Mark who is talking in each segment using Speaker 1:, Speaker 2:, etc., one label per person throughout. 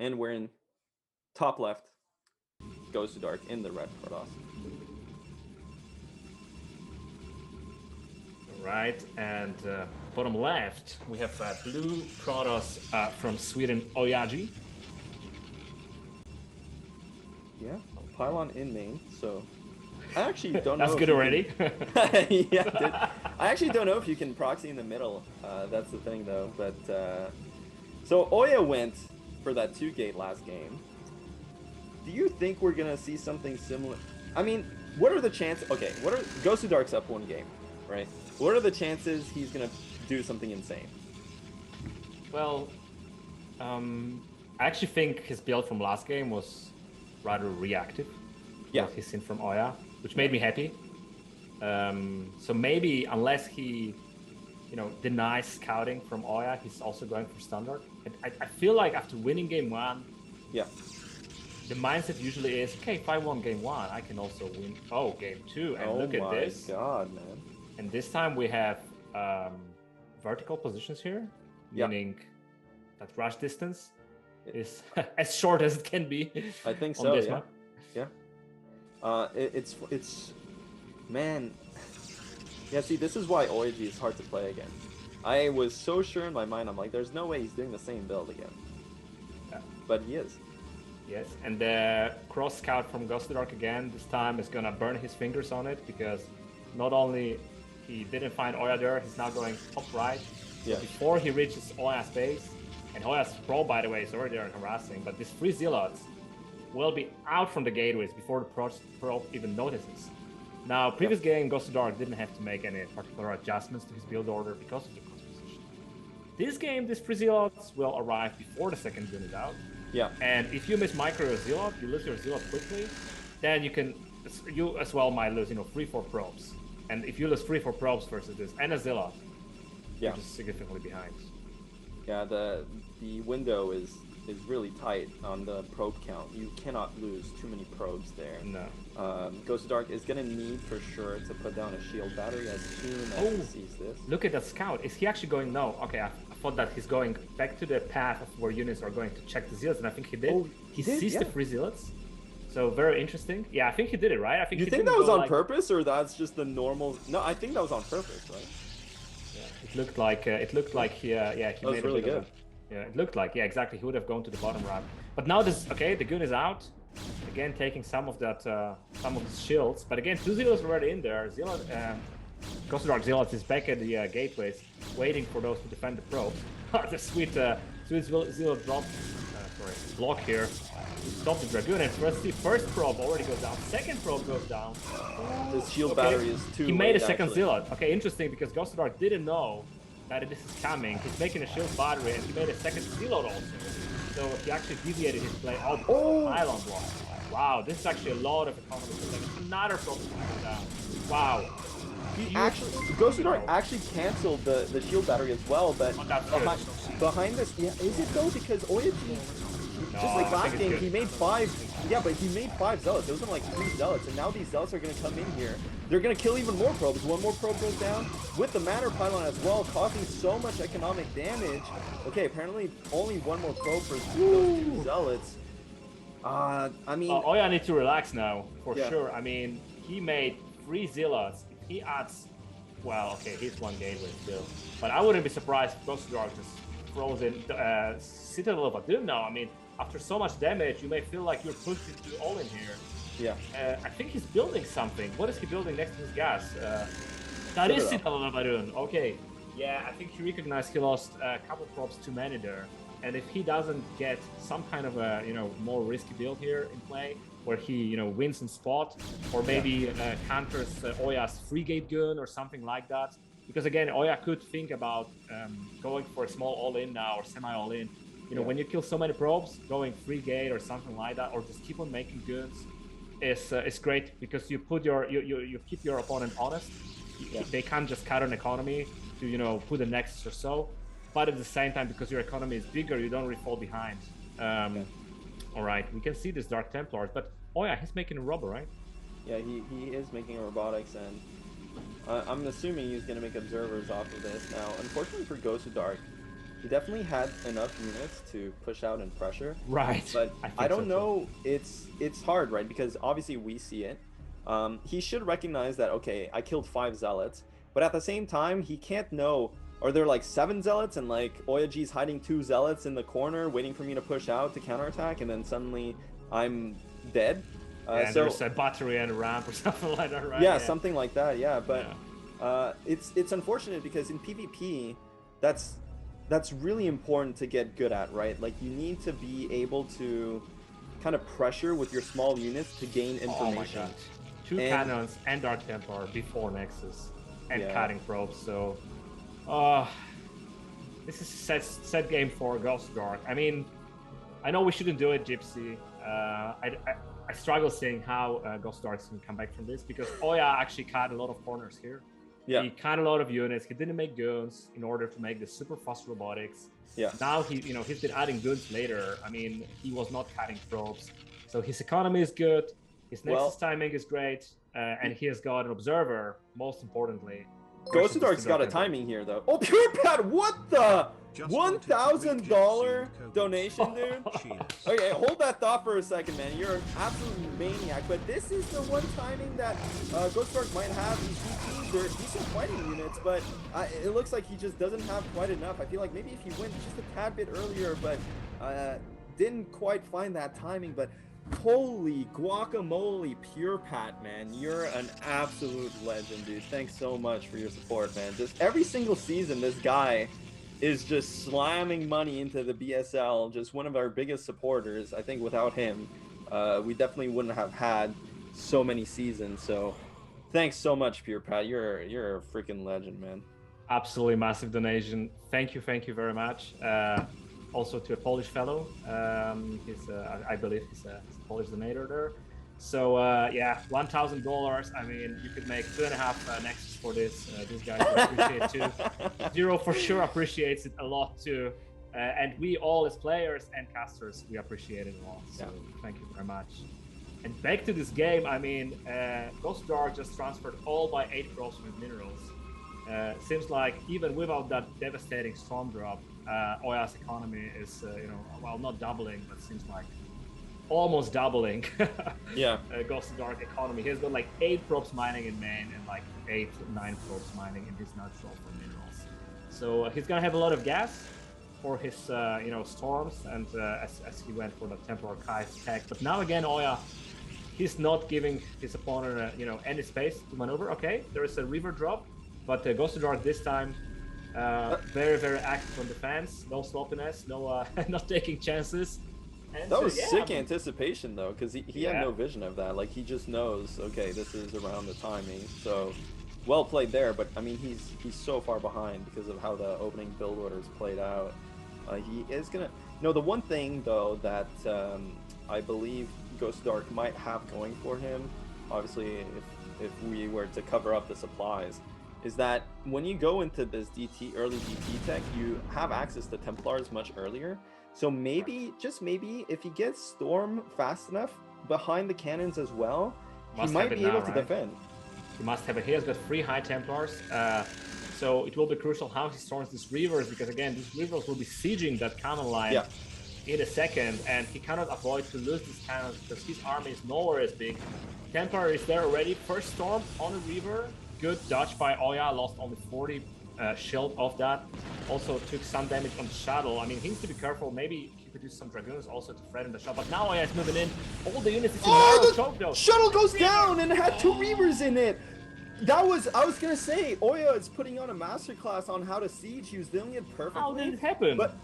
Speaker 1: And we're in top left, Gosudark in the red Protoss.
Speaker 2: Right, and bottom left, we have blue Protoss from Sweden, OyA.
Speaker 1: Yeah, Pylon in main, so I actually don't know.
Speaker 2: That's good already.
Speaker 1: Yeah, dude. I actually don't know if you can proxy in the middle. That's the thing, though. But so OyA went for that 2-gate last game. Do you think we're gonna see something similar? I mean, what are the chances? Okay, what are Gosudark's up 1 game, right? What are the chances he's gonna do something insane?
Speaker 2: Well, I actually think his build from last game was rather reactive.
Speaker 1: Yeah,
Speaker 2: what he's seen from OyA, which made me happy. So maybe unless he, denies scouting from OyA, he's also going for standard. I feel like after winning game 1,
Speaker 1: yeah,
Speaker 2: the mindset usually is, okay, if I won game 1, I can also win game 2. And look at this.
Speaker 1: Oh my god, man.
Speaker 2: And this time we have vertical positions here, meaning that rush distance is as short as it can be.
Speaker 1: I think
Speaker 2: on
Speaker 1: so,
Speaker 2: this
Speaker 1: yeah.
Speaker 2: map.
Speaker 1: Yeah. It's man. Yeah, see, this is why OyA is hard to play again. I was so sure in my mind, I'm like, there's no way he's doing the same build again.
Speaker 2: Yeah.
Speaker 1: But he is.
Speaker 2: Yes, and the cross scout from Gosudark again, this time is gonna burn his fingers on it, because not only he didn't find OyA there, he's now going top right.
Speaker 1: Yeah.
Speaker 2: So before he reaches OyA's base, and OyA's pro, by the way, is already there and harassing, but these 3 zealots will be out from the gateways before the pro even notices. Now, previous game, Gosudark didn't have to make any particular adjustments to his build order because of the cross position. This game, these 3 zealots will arrive before the second gun is out.
Speaker 1: Yeah.
Speaker 2: And if you miss micro your zealot, you lose your zealot quickly, then you as well might lose 3-4 probes. And if you lose 3-4 probes versus this and a zealot, you're just significantly behind.
Speaker 1: Yeah, the window is really tight on the probe count. You cannot lose too many probes there.
Speaker 2: No.
Speaker 1: Gosudark is gonna need for sure to put down a shield battery as soon as he sees this.
Speaker 2: Look at that scout. Is he actually going? No. Okay, I thought that he's going back to the path of where units are going to check the zealots, and I think he did. He sees the 3 zealots. So very interesting. Yeah, I think he did it, right? I think.
Speaker 1: You think that was on purpose, or that's just the normal? No, I think that was on purpose, right?
Speaker 2: Yeah, it looked like he
Speaker 1: that was
Speaker 2: made
Speaker 1: really
Speaker 2: a bit
Speaker 1: good.
Speaker 2: of yeah, it looked like, exactly. He would have gone to the bottom route. But now the gun is out. Again, taking some of the shields. But again, 2 zealots already in there. Gosudark Zealot is back at the gateways, waiting for those to defend the probes. The sweet zealot drop, block here to stop the Dragoon. And let's see, first probe already goes down. Second probe goes down.
Speaker 1: The shield battery is too
Speaker 2: He made a
Speaker 1: late,
Speaker 2: second
Speaker 1: actually.
Speaker 2: zealot. Okay, interesting, because Gosudark didn't know that this is coming. He's making a shield battery, and he made a second zealot also. So he actually deviated his play out of the pylon block. Wow, this is actually a lot of economy. Another problem down. Wow.
Speaker 1: Gosudark actually canceled the shield battery as well, but behind this, is it though? Because OyA, just like last game, he made 5. Yeah, but he made 5 zealots. It wasn't like 3 zealots, and now these zealots are going to come in here. They're going to kill even more probes. 1 more probe goes down with the matter pylon as well, causing so much economic damage. Okay, apparently only 1 more probe for those 2 zealots. I mean,
Speaker 2: OyA needs to relax now for sure. I mean, he made 3 zealots. If he adds, well, okay, he's 1 gateway still, but I wouldn't be surprised if Gosudark just throws in Citadel of Adun now. I mean, after so much damage, you may feel like you're pushed into all in here.
Speaker 1: Yeah.
Speaker 2: I think he's building something. What is he building next to his gas? That is Citadel of Adun. Okay. Yeah, I think he recognized he lost a couple probes too many there. And if he doesn't get some kind of a more risky build here in play, where he wins in spot, or maybe counters OyA's free gate gun or something like that, because again OyA could think about going for a small all-in now or semi all-in. When you kill so many probes, going free gate or something like that, or just keep on making guns, is great, because you put you keep your opponent honest. They can't just cut an economy to put a nexus or so. But at the same time, because your economy is bigger, you don't really fall behind. All right, we can see this Dark Templars, but OyA, he's making a robber, right?
Speaker 1: Yeah, he is making a robotics, and I'm assuming he's going to make observers off of this. Now, unfortunately for Gosudark, He definitely had enough units to push out and pressure.
Speaker 2: Right.
Speaker 1: But I don't
Speaker 2: so
Speaker 1: know. It's hard, right? Because obviously we see it. He should recognize that, okay, I killed 5 zealots, but at the same time, he can't know, are there like 7 zealots and like OyA's hiding 2 zealots in the corner waiting for me to push out to counterattack, and then suddenly I'm dead?
Speaker 2: And
Speaker 1: so
Speaker 2: there's a battery and a ramp or something like that, right?
Speaker 1: yeah, something like that, yeah. But
Speaker 2: yeah.
Speaker 1: It's unfortunate because in PvP, that's really important to get good at, right? Like you need to be able to kind of pressure with your small units to gain information.
Speaker 2: Oh my god. 2 cannons and Dark Templar before Nexus and cutting probes, so this is a set game for Gosudark. I mean, I know we shouldn't do it, Gypsy. I struggle seeing how Gosudark can come back from this, because OyA actually cut a lot of corners here.
Speaker 1: Yeah.
Speaker 2: He cut a lot of units. He didn't make goons in order to make the super fast robotics.
Speaker 1: Yeah.
Speaker 2: Now he's been adding goons later. I mean, he was not cutting probes, so his economy is good. His Nexus timing is great, and he has got an observer. Most importantly,
Speaker 1: Gosudark's got a timing here, though. Oh, Pure Pat, what the? $1,000 donation, dude? Okay, hold that thought for a second, man. You're an absolute maniac. But this is the one timing that Gosudark might have. These DTs, they're decent fighting units, but it looks like he just doesn't have quite enough. I feel like maybe if he went just a tad bit earlier, but didn't quite find that timing. But holy guacamole, Pure Pat, man. You're an absolute legend, dude. Thanks so much for your support, man. Just every single season, this guy is just slamming money into the BSL, just one of our biggest supporters. I think without him, we definitely wouldn't have had so many seasons. So thanks so much, Pure Pat. You're a freaking legend, man.
Speaker 2: Absolutely massive donation. Thank you very much. Also to a Polish fellow. I believe he's a Polish donator there. So yeah, $1,000. I mean, you could make 2.5 Nexus for this. These guys will appreciate too. Zero for sure appreciates it a lot too, and we all as players and casters, we appreciate it a lot. So thank you very much. And back to this game. I mean, Gosudark just transferred all by 8 crops with minerals. Seems like even without that devastating storm drop, OyA's economy is well, not doubling, but seems like almost doubling. Gosudark economy. He's got like 8 props mining in main and like 8-9 props mining in his nutshell for minerals. So he's gonna have a lot of gas for his storms, and as he went for the Templar Kai's tech. But now again, OyA, he's not giving his opponent any space to maneuver. Okay, there is a Reaver drop, but Gosudark this time very active on defense. No sloppiness, no not taking chances. And
Speaker 1: that was sick anticipation, though, because he had no vision of that. Like, he just knows, okay, this is around the timing. So, well played there. But, I mean, he's so far behind because of how the opening build orders played out. He is going to... the one thing, though, that I believe Gosudark might have going for him, obviously, if we were to cover up the supplies, is that when you go into this early DT tech, you have access to Templars much earlier. So maybe, just maybe, if he gets Storm fast enough behind the cannons as well, he might be able to defend.
Speaker 2: He must have it. He has got 3 high Templars, so it will be crucial how he storms these Reavers, because again, these Reavers will be sieging that cannon line in a second, and he cannot avoid to lose these cannons because his army is nowhere as big. Templar is there already. First storm on a Reaver. Good dodge by OyA, lost only 40 shield of that. Also took some damage on Shuttle. I mean, he needs to be careful. Maybe he could use some Dragoons also to threaten the Shuttle. But now OyA is moving in. All the units.
Speaker 1: The Shuttle goes down and it had 2 Reavers in it. I was gonna say, OyA is putting on a masterclass on how to siege. He was doing it perfectly.
Speaker 2: How did it happen?
Speaker 1: But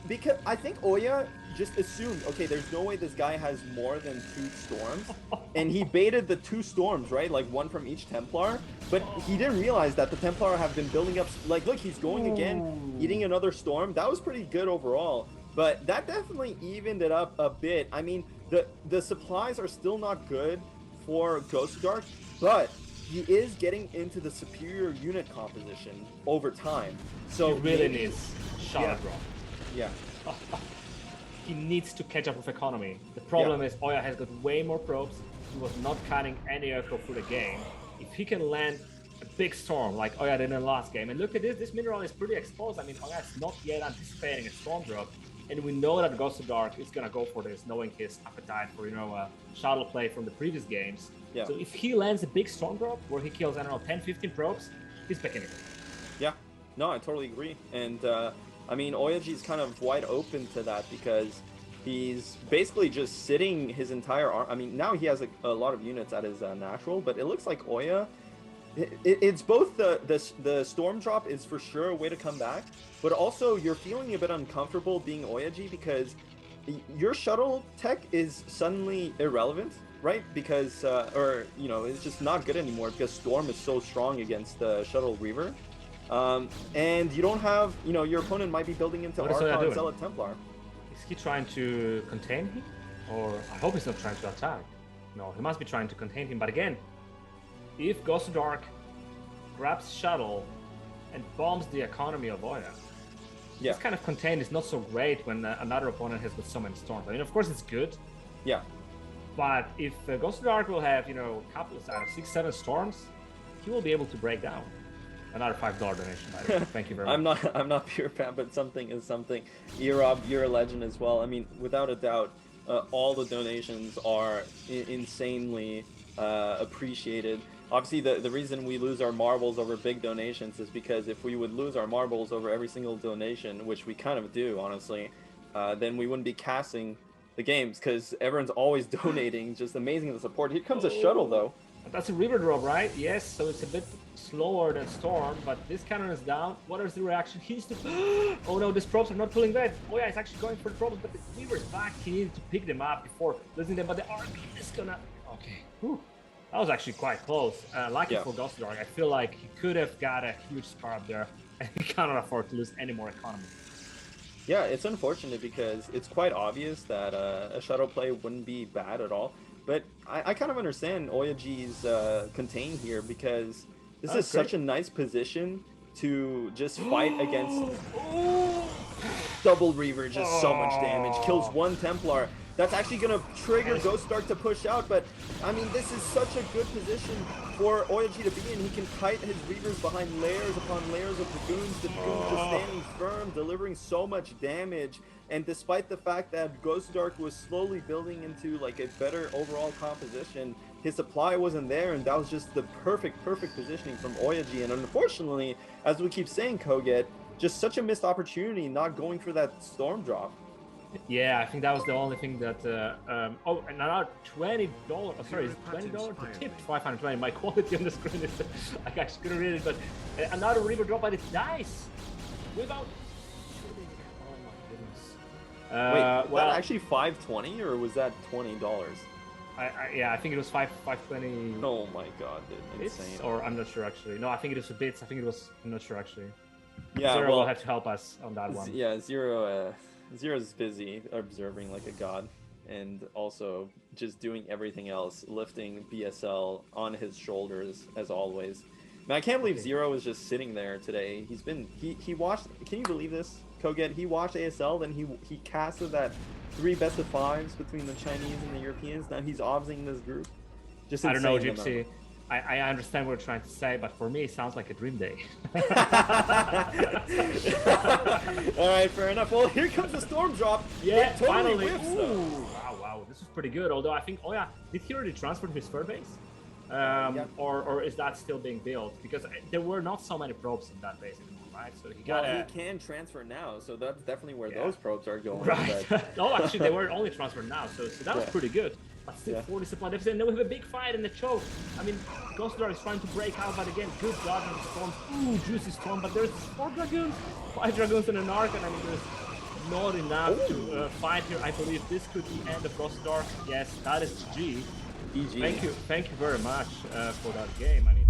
Speaker 1: because I think OyA just assumed, okay, there's no way this guy has more than 2 storms, and he baited the 2 storms, right? Like 1 from each Templar, but he didn't realize that the Templar have been building up. Like, look, he's going again, eating another storm. That was pretty good overall, but that definitely evened it up a bit. I mean, the supplies are still not good for Gosudark, but he is getting into the superior unit composition over time. So
Speaker 2: he really needs Shuttle drop.
Speaker 1: Yeah.
Speaker 2: He needs to catch up with economy. The problem is OyA has got way more probes. He was not cutting any aircraft through the game. If he can land a big storm like OyA did in the last game. And look at this, this mineral is pretty exposed. I mean, OyA is not yet anticipating a storm drop. And we know that Gosudark is gonna go for this, knowing his appetite for, you know, shuttle play from the previous games.
Speaker 1: Yeah.
Speaker 2: So if he lands a big storm drop where he kills, I don't know, 10, 15 probes, he's back in it.
Speaker 1: Yeah, no, I totally agree. And I mean, OyA is kind of wide open to that because he's basically just sitting his entire arm. I mean, now he has a lot of units at his natural, but it looks like OyA, it's both the storm drop is for sure a way to come back, but also you're feeling a bit uncomfortable being OyA because your shuttle tech is suddenly irrelevant, right? Because or you know, it's just not good anymore because storm is so strong against the shuttle Reaver, and you don't have, you know, your opponent might be building into Archon, Zealot, Templar.
Speaker 2: Is he trying to contain him, or I hope he's not trying to attack? No, he must be trying to contain him. But again, if Gosudark grabs shuttle and bombs the economy of OyA, this kind of contain is not so great when another opponent has got so many storms. I mean, of course, it's good.
Speaker 1: Yeah.
Speaker 2: But if Gosudark will have, you know, a couple of 6, 7 storms, he will be able to break down. Another $5 donation, by the way. Thank you very much.
Speaker 1: I'm not pure fan, but something is something. Erob, you're a legend as well. I mean, without a doubt, all the donations are insanely appreciated. Obviously, the reason we lose our marbles over big donations is because if we would lose our marbles over every single donation, which we kind of do, honestly, then we wouldn't be casting the games because everyone's always donating. Just amazing the support. Here comes a shuttle, though.
Speaker 2: That's a Reaver drop, right? Yes, so it's a bit slower than Storm, but this cannon is down. What is the reaction? He needs to... Oh no, these probes are not pulling back. OyA is actually going for the probes, but the Reaver's back. He needs to pick them up before losing them, but the army is gonna... Okay. Whew. That was actually quite close. Lucky for Gosudark. I feel like he could have got a huge scar up there, and he cannot afford to lose any more economy.
Speaker 1: Yeah, it's unfortunate because it's quite obvious that a shuttle play wouldn't be bad at all. But I kind of understand OyA's contain here because this is such a nice position to just fight against. Double Reaver, just so much damage. Kills one Templar. That's actually going to trigger Gosudark to push out, but I mean, this is such a good position for OyA to be in. He can kite his Reavers behind layers upon layers of Dragoons. The Dragoons just standing firm, delivering so much damage. And despite the fact that Gosudark was slowly building into like a better overall composition, his supply wasn't there, and that was just the perfect positioning from OyA. And unfortunately, as we keep saying, Koget, just such a missed opportunity not going for that storm drop.
Speaker 2: Yeah, I think that was the only thing that. Oh, and another $20. Oh, sorry, is it $20 to tip? 520. My quality on the screen is. I actually couldn't read it, but another Reaver drop, but it dies without. Oh my goodness.
Speaker 1: Wait, was that actually 520 or was that $20?
Speaker 2: Yeah, I think it was 520.
Speaker 1: Oh my god, dude, insane.
Speaker 2: Or I'm not sure actually. No, I think it was bits. I think it was. I'm not sure actually.
Speaker 1: Yeah,
Speaker 2: Zero will have to help us on that one.
Speaker 1: Yeah, Zero's busy observing like a god, and also just doing everything else, lifting BSL on his shoulders as always. Man, I can't believe Zero is just sitting there today. He watched. Can you believe this, Koget? He watched ASL, then he casted that 3 best of 5s between the Chinese and the Europeans. Now he's obsing this group. Just
Speaker 2: I don't know, Gypsy. I understand what you're trying to say, but for me, it sounds like a dream day.
Speaker 1: All right, fair enough. Well, here comes the storm drop.
Speaker 2: Yeah,
Speaker 1: totally
Speaker 2: finally.
Speaker 1: Whiffs,
Speaker 2: Ooh, wow, this is pretty good. Although I think, OyA, did he already transfer to his third base? Or is that still being built? Because there were not so many probes in that base anymore, right? So he got.
Speaker 1: Well, he can transfer now, so that's definitely where those probes are going.
Speaker 2: Right. No, actually, they were only transferred now, so that was pretty good. But still 40 supply deficit, and then we have a big fight in the choke. I mean, Gosudark is trying to break out, but again, good dodge on the storm. Ooh, juicy storm, but there's 4 Dragoons, 5 Dragoons and an Arc, and I mean, there's not enough to fight here. I believe this could be end of Gosudark. Yes, that is GG.
Speaker 1: GG.
Speaker 2: Thank you very much for that game. I mean,